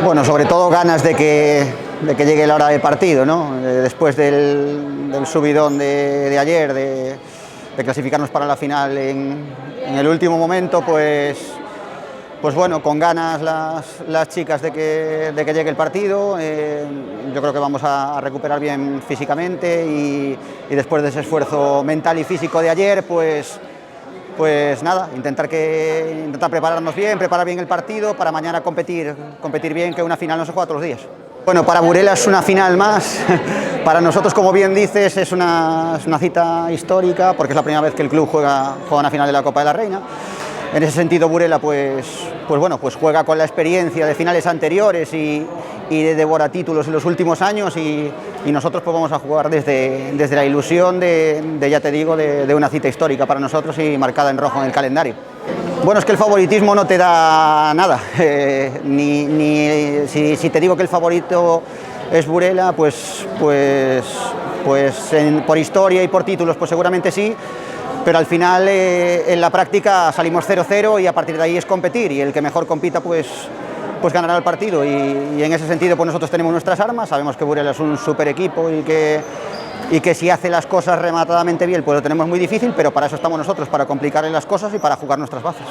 Bueno, sobre todo ganas de que llegue la hora del partido, ¿no? Después del subidón de ayer, de clasificarnos para la final en el último momento, pues bueno, con ganas las chicas de que llegue el partido. Yo creo que vamos a recuperar bien físicamente y después de ese esfuerzo mental y físico de ayer, pues nada, intentar prepararnos bien, preparar bien el partido para mañana competir bien, que una final no se juega todos los días. Bueno, para Burela es una final más, para nosotros, como bien dices, es una cita histórica porque es la primera vez que el club juega una final de la Copa de la Reina. En ese sentido, Burela pues juega con la experiencia de finales anteriores y de devora títulos en los últimos años y nosotros pues vamos a jugar desde la ilusión ya te digo, de una cita histórica para nosotros y marcada en rojo en el calendario. Bueno, es que el favoritismo no te da nada, si te digo que el favorito es Burela, por historia y por títulos pues seguramente sí, pero al final en la práctica salimos 0-0 y a partir de ahí es competir y el que mejor compita pues ganará el partido y en ese sentido pues nosotros tenemos nuestras armas, sabemos que Burela es un super equipo y que si hace las cosas rematadamente bien pues lo tenemos muy difícil, pero para eso estamos nosotros, para complicarle las cosas y para jugar nuestras bazas.